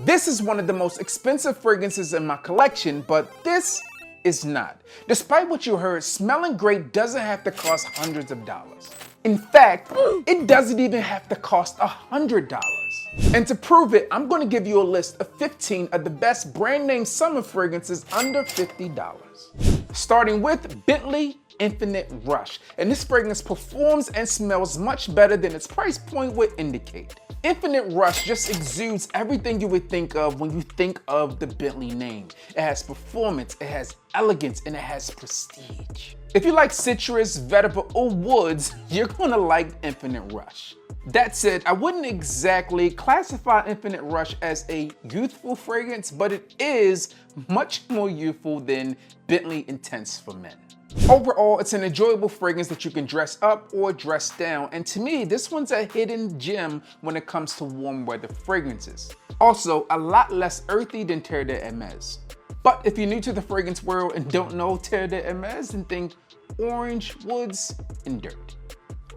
This is one of the most expensive fragrances in my collection, but this is not. Despite what you heard, smelling great doesn't have to cost hundreds of dollars. In fact, it doesn't even have to cost $100. And to prove it, I'm going to give you a list of 15 of the best brand name summer fragrances under $50. Starting with Bentley Infinite Rush. And this fragrance performs and smells much better than its price point would indicate. Infinite Rush just exudes everything you would think of when you think of the Bentley name. It has performance, it has elegance, and it has prestige. If you like citrus, vetiver, or woods, you're gonna like Infinite Rush. That said, I wouldn't exactly classify Infinite Rush as a youthful fragrance, but it is much more youthful than Bentley Intense for Men. Overall, it's an enjoyable fragrance that you can dress up or dress down, and to me, this one's a hidden gem when it comes to warm weather fragrances. Also, a lot less earthy than Terre de Hermes. But if you're new to the fragrance world and don't know Terre de Hermes, then think orange, woods, and dirt.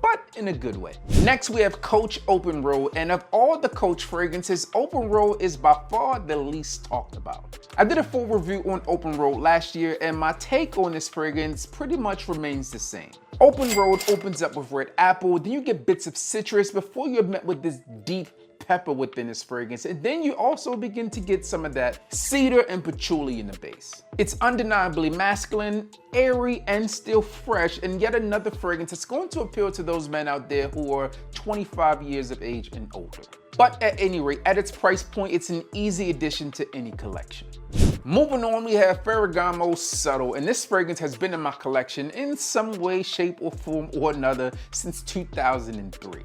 But in a good way. Next, we have Coach Open Road, and of all the Coach fragrances, Open Road is by far the least talked about. I did a full review on Open Road last year, and my take on this fragrance pretty much remains the same. Open Road opens up with red apple, then you get bits of citrus before you're met with this deep pepper within this fragrance, and then you also begin to get some of that cedar and patchouli in the base. It's undeniably masculine, airy, and still fresh, and yet another fragrance that's going to appeal to those men out there who are 25 years of age and older. But at any rate, at its price point, it's an easy addition to any collection. Moving on, we have Ferragamo Subtle, and this fragrance has been in my collection in some way, shape, or form or another since 2003.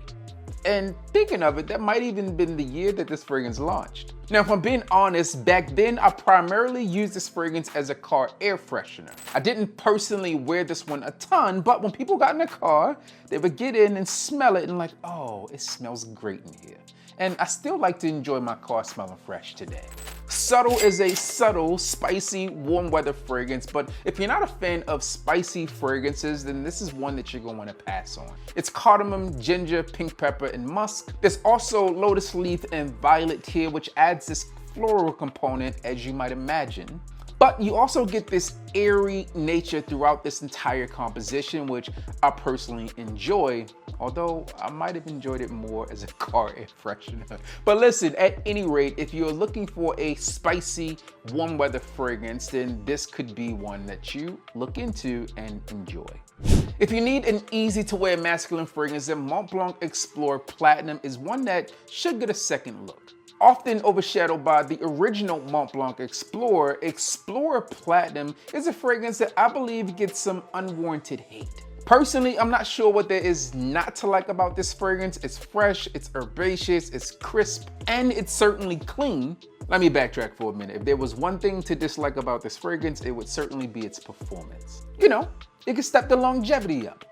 And thinking of it, that might even been the year that this fragrance launched. Now, if I'm being honest, back then I primarily used this fragrance as a car air freshener. I didn't personally wear this one a ton, but when people got in the car, they would get in and smell it and like, oh, it smells great in here. And I still like to enjoy my car smelling fresh today. Subtle is a subtle, spicy, warm weather fragrance, but if you're not a fan of spicy fragrances, then this is one that you're gonna wanna pass on. It's cardamom, ginger, pink pepper, and musk. There's also lotus leaf and violet here, which adds this floral component, as you might imagine. But you also get this airy nature throughout this entire composition, which I personally enjoy, although I might have enjoyed it more as a car air freshener. But listen, at any rate, if you're looking for a spicy, warm weather fragrance, then this could be one that you look into and enjoy. If you need an easy to wear masculine fragrance, then Mont Blanc Explorer Platinum is one that should get a second look. Often overshadowed by the original Mont Blanc Explorer, Explorer Platinum is a fragrance that I believe gets some unwarranted hate. Personally, I'm not sure what there is not to like about this fragrance. It's fresh, it's herbaceous, it's crisp, and it's certainly clean. Let me backtrack for a minute. If there was one thing to dislike about this fragrance, it would certainly be its performance. You know, it can step the longevity up.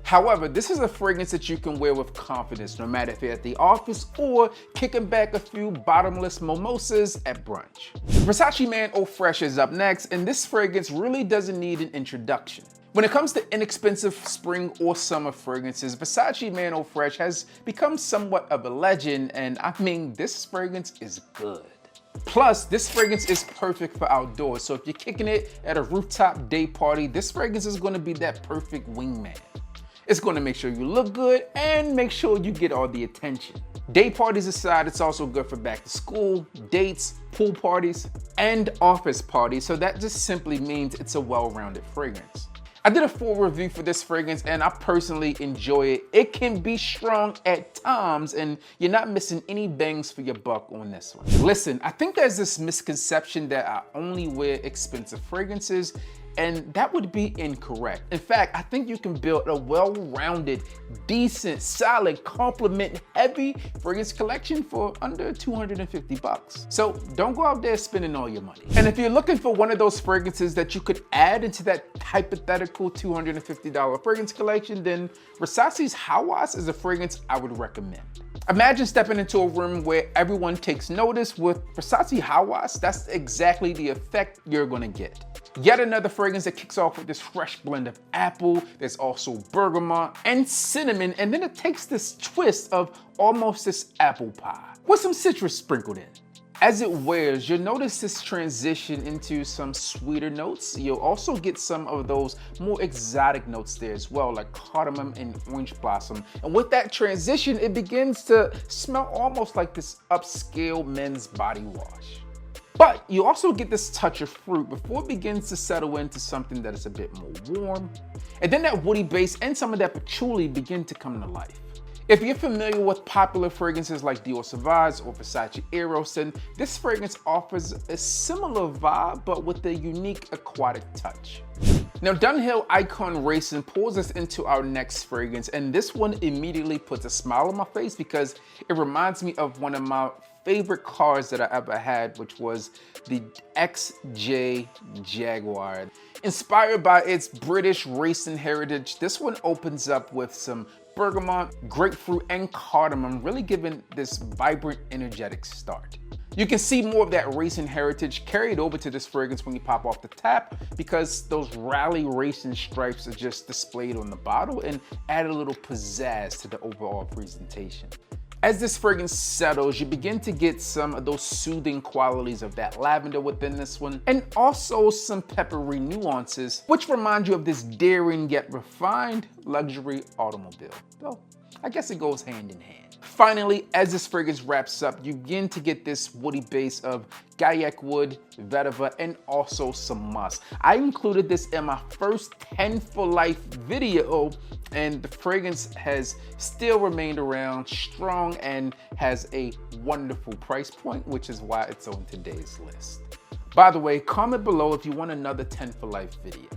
However, this is a fragrance that you can wear with confidence, no matter if you're at the office or kicking back a few bottomless mimosas at brunch. Versace Man Eau Fraiche is up next, and this fragrance really doesn't need an introduction. When it comes to inexpensive spring or summer fragrances, Versace Man Eau Fraiche has become somewhat of a legend, and I mean, this fragrance is good. Plus, this fragrance is perfect for outdoors, so if you're kicking it at a rooftop day party, this fragrance is going to be that perfect wingman. It's going to make sure you look good and make sure you get all the attention. Day parties aside, it's also good for back to school, dates, pool parties, and office parties, so that just simply means it's a well-rounded fragrance. I did a full review for this fragrance and I personally enjoy it. It can be strong at times and you're not missing any bangs for your buck on this one. Listen, I think there's this misconception that I only wear expensive fragrances, and that would be incorrect. In fact, I think you can build a well-rounded, decent, solid, compliment-heavy fragrance collection for under 250 bucks. So don't go out there spending all your money. And if you're looking for one of those fragrances that you could add into that hypothetical $250 fragrance collection, then Versace's Hawas is a fragrance I would recommend. Imagine stepping into a room where everyone takes notice. With Versace Hawas, that's exactly the effect you're gonna get. Yet another fragrance that kicks off with this fresh blend of apple. There's also bergamot and cinnamon, and then it takes this twist of almost this apple pie with some citrus sprinkled in. As it wears, you'll notice this transition into some sweeter notes. You'll also get some of those more exotic notes there as well, like cardamom and orange blossom. And with that transition, it begins to smell almost like this upscale men's body wash. But you also get this touch of fruit before it begins to settle into something that is a bit more warm. And then that woody base and some of that patchouli begin to come to life. If you're familiar with popular fragrances like Dior Sauvage or Versace Eros, then this fragrance offers a similar vibe, but with a unique aquatic touch. Now, Dunhill Icon Racing pulls us into our next fragrance, and this one immediately puts a smile on my face because it reminds me of one of my favorite cars that I ever had, which was the XJ Jaguar. Inspired by its British racing heritage, this one opens up with some bergamot, grapefruit, and cardamom, really giving this vibrant, energetic start. You can see more of that racing heritage carried over to this fragrance when you pop off the tap because those rally racing stripes are just displayed on the bottle and add a little pizzazz to the overall presentation. As this fragrance settles, you begin to get some of those soothing qualities of that lavender within this one, and also some peppery nuances, which remind you of this daring yet refined luxury automobile. So I guess it goes hand in hand. Finally, as this fragrance wraps up, you begin to get this woody base of Gaiac wood, vetiver, and also some musk. I included this in my first 10 for Life video, and the fragrance has still remained around strong and has a wonderful price point, which is why it's on today's list. By the way, comment below if you want another 10 for Life video.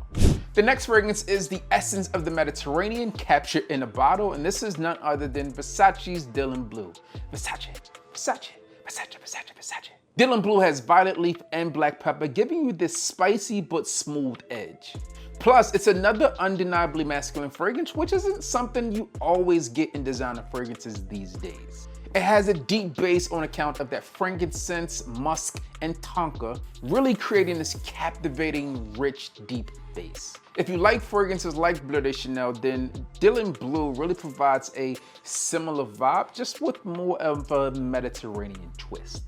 The next fragrance is the Essence of the Mediterranean captured in a bottle, and this is none other than Versace's Dylan Blue. Versace, Versace, Versace, Versace, Versace. Dylan Blue has violet leaf and black pepper, giving you this spicy but smooth edge. Plus, it's another undeniably masculine fragrance, which isn't something you always get in designer fragrances these days. It has a deep base on account of that frankincense, musk, and tonka, really creating this captivating, rich, deep base. If you like fragrances like Bleu de Chanel, then Dylan Blue really provides a similar vibe, just with more of a Mediterranean twist.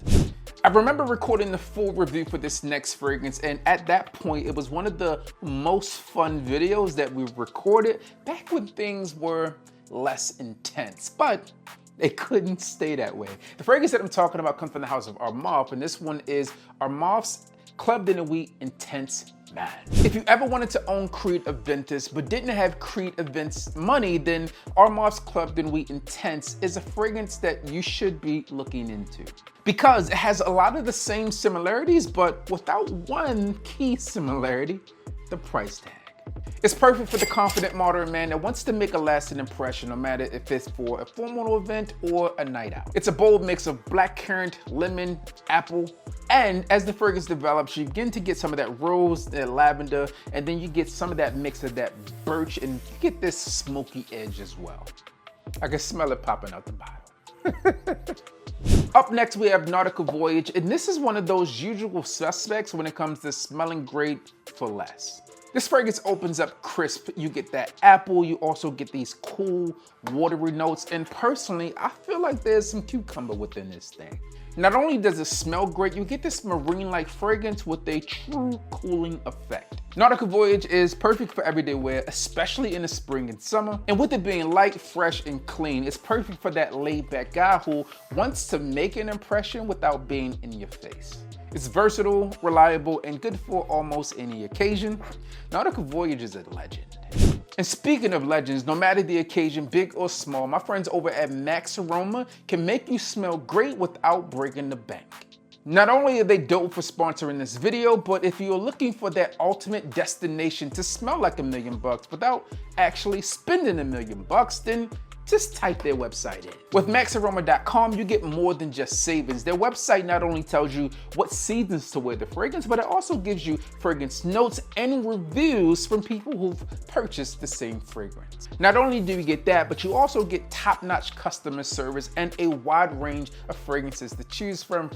I remember recording the full review for this next fragrance, and at that point, it was one of the most fun videos that we recorded back when things were less intense, but it couldn't stay that way. The fragrance that I'm talking about comes from the house of Armaf, and this one is Armaf's Club de Nuit Intense Man. If you ever wanted to own Creed Aventus but didn't have Creed Events money, then Armaf's Club de Nuit Intense is a fragrance that you should be looking into, because it has a lot of the same similarities, but without one key similarity: the price tag. It's perfect for the confident modern man that wants to make a lasting impression, no matter if it's for a formal event or a night out. It's a bold mix of blackcurrant, lemon, apple, and as the fragrance develops, you begin to get some of that rose, that lavender, and then you get some of that mix of that birch, and you get this smoky edge as well. I can smell it popping out the bottle. Up next, we have Nautica Voyage, and this is one of those usual suspects when it comes to smelling great for less. This fragrance opens up crisp. You get that apple, you also get these cool, watery notes, and personally, I feel like there's some cucumber within this thing. Not only does it smell great, you get this marine-like fragrance with a true cooling effect. Nautica Voyage is perfect for everyday wear, especially in the spring and summer. And with it being light, fresh, and clean, it's perfect for that laid-back guy who wants to make an impression without being in your face. It's versatile, reliable, and good for almost any occasion. Nautica Voyage is a legend. And speaking of legends, no matter the occasion, big or small, my friends over at Max Aroma can make you smell great without breaking the bank. Not only are they dope for sponsoring this video, but if you're looking for that ultimate destination to smell like $1 million without actually spending $1 million, then just type their website in. With maxaroma.com, you get more than just savings. Their website not only tells you what seasons to wear the fragrance, but it also gives you fragrance notes and reviews from people who've purchased the same fragrance. Not only do you get that, but you also get top-notch customer service and a wide range of fragrances to choose from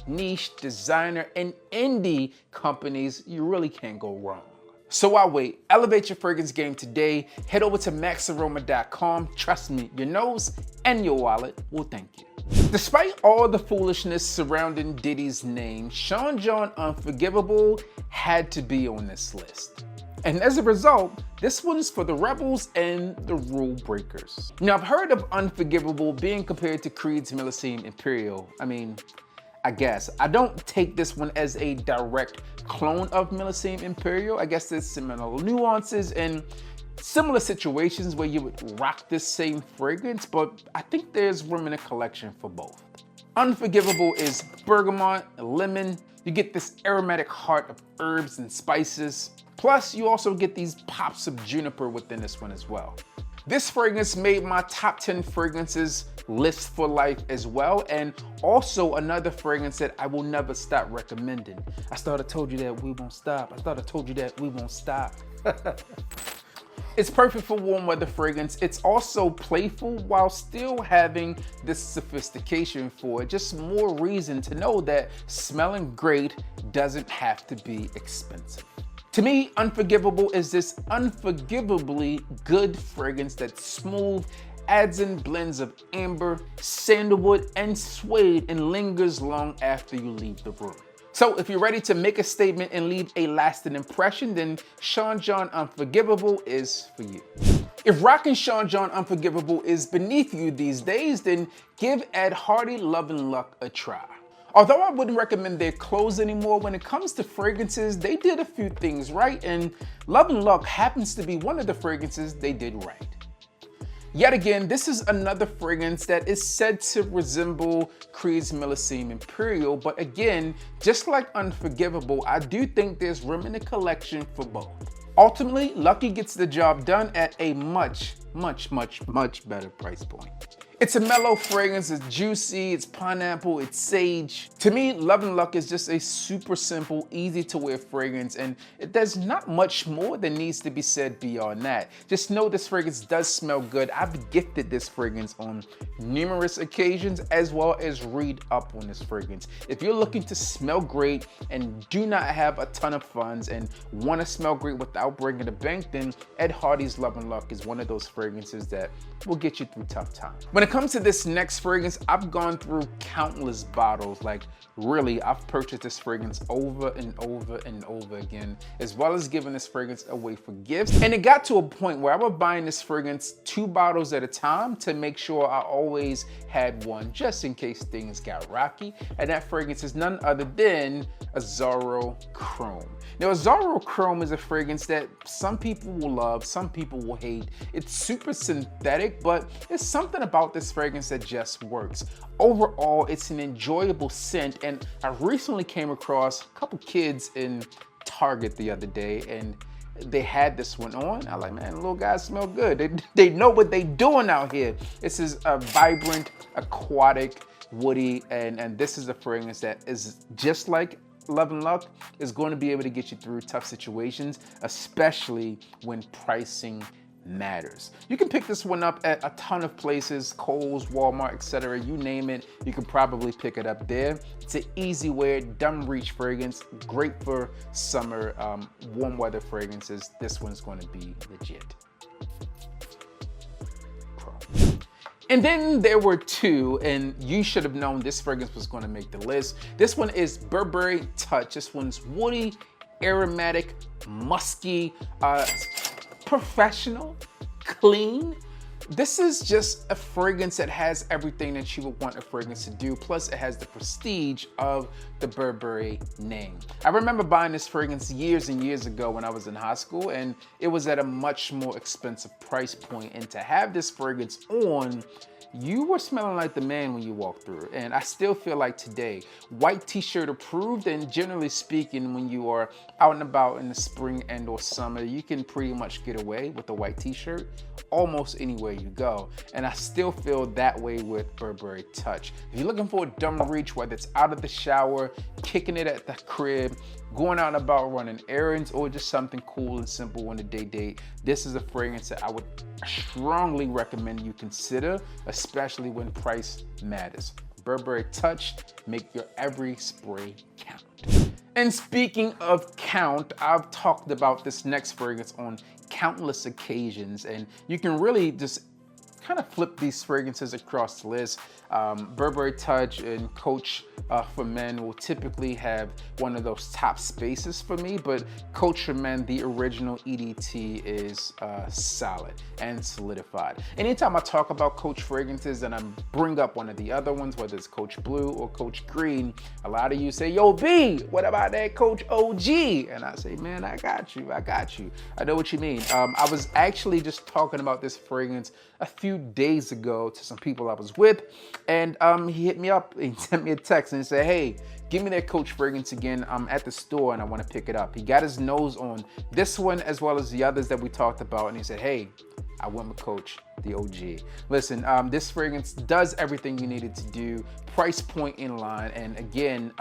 niche, designer, and indie companies. You really can't go wrong. So why wait? Elevate your fragrance game today. Head over to maxaroma.com. Trust me, your nose and your wallet will thank you. Despite all the foolishness surrounding Diddy's name, Sean John Unforgivable had to be on this list. And as a result, this one's for the rebels and the rule breakers. Now, I've heard of Unforgivable being compared to Creed's Millesime Imperial. I guess. I don't take this one as a direct clone of Millesime Imperial. I guess there's similar nuances and similar situations where you would rock this same fragrance, but I think there's room in a collection for both. Unforgivable is bergamot, lemon. You get this aromatic heart of herbs and spices. Plus, you also get these pops of juniper within this one as well. This fragrance made my top 10 fragrances list for life as well, and also another fragrance that I will never stop recommending. I thought I told you that we won't stop. I thought I told you that we won't stop. It's perfect for warm weather fragrance. It's also playful while still having this sophistication for it. Just more reason to know that smelling great doesn't have to be expensive. To me, Unforgivable is this unforgivably good fragrance that's smooth, adds in blends of amber, sandalwood, and suede, and lingers long after you leave the room. So if you're ready to make a statement and leave a lasting impression, then Sean John Unforgivable is for you. If rocking Sean John Unforgivable is beneath you these days, then give Ed Hardy Love and Luck a try. Although I wouldn't recommend their clothes anymore, when it comes to fragrances, they did a few things right, and Love and Luck happens to be one of the fragrances they did right. Yet again, this is another fragrance that is said to resemble Creed's Millesime Imperial, but again, just like Unforgivable, I do think there's room in the collection for both. Ultimately, Lucky gets the job done at a much better price point. It's a mellow fragrance, it's juicy, it's pineapple, it's sage. To me, Love and Luck is just a super simple, easy to wear fragrance, and there's not much more that needs to be said beyond that. Just know this fragrance does smell good. I've gifted this fragrance on numerous occasions, as well as read up on this fragrance. If you're looking to smell great and do not have a ton of funds and want to smell great without breaking the bank, then Ed Hardy's Love and Luck is one of those fragrances that will get you through tough times. When it comes to this next fragrance, I've gone through countless bottles. Like really, I've purchased this fragrance over and over and over again, as well as giving this fragrance away for gifts. And it got to a point where I was buying this fragrance 2 bottles at a time to make sure I always had one just in case things got rocky. And that fragrance is none other than Azzaro Chrome. Now, Azzaro Chrome is a fragrance that some people will love, some people will hate. It's super synthetic, but there's something about this fragrance that just works. Overall, it's an enjoyable scent, and I recently came across a couple kids in Target the other day, and they had this one on. I was like, man, little guys smell good. They know what they doing out here. This is a vibrant, aquatic, woody, and this is a fragrance that is just like Love and Luck, is going to be able to get you through tough situations, especially when pricing matters. You can pick this one up at a ton of places, Kohl's, Walmart, etc. You name it, you can probably pick it up there. It's an easy wear, dumb reach fragrance, great for summer, warm weather fragrances. This one's going to be legit. And then there were 2, and you should have known this fragrance was going to make the list. This one is Burberry Touch. This one's woody, aromatic, musky, professional, clean. This is just a fragrance that has everything that you would want a fragrance to do, plus it has the prestige of the Burberry name. I remember buying this fragrance years and years ago when I was in high school, and it was at a much more expensive price point, and to have this fragrance on, you were smelling like the man when you walked through. And I still feel like today, white t-shirt approved, and generally speaking, when you are out and about in the spring and or summer, you can pretty much get away with a white t-shirt almost anywhere you go. And I still feel that way with Burberry Touch. If you're looking for a dumb reach, whether it's out of the shower, kicking it at the crib, going out and about running errands, or just something cool and simple on a date, this is a fragrance that I would strongly recommend you consider, especially when price matters. Burberry Touch, make your every spray count. And speaking of count, I've talked about this next fragrance on countless occasions, and you can really just kind of flip these fragrances across the list. Burberry Touch and Coach for Men will typically have one of those top spaces for me, but Coach for Men, the original EDT, is solid and solidified. Anytime I talk about Coach fragrances and I bring up one of the other ones, whether it's Coach Blue or Coach Green, a lot of you say, yo, B, what about that Coach OG? And I say, man, I got you. I know what you mean. I was actually just talking about this fragrance a few days ago to some people I was with, and he hit me up and sent me a text and said, hey, give me that Coach fragrance again. I'm at the store and I want to pick it up. He got his nose on this one as well as the others that we talked about, and he said, hey, I went with Coach, the OG. Listen, this fragrance does everything you need it to do. Price point in line, and again,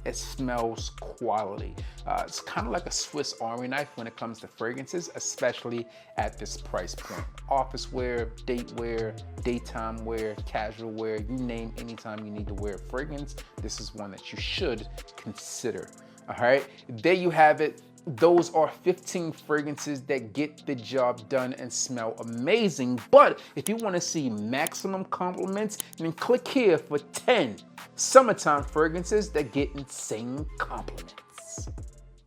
it smells quality. It's kind of like a Swiss Army knife when it comes to fragrances, especially at this price point. Office wear, date wear, daytime wear, casual wear, you name anytime you need to wear a fragrance, this is one that you should consider. All right, there you have it. Those are 15 fragrances that get the job done and smell amazing. But if you want to see maximum compliments, then click here for 10 summertime fragrances that get insane compliments.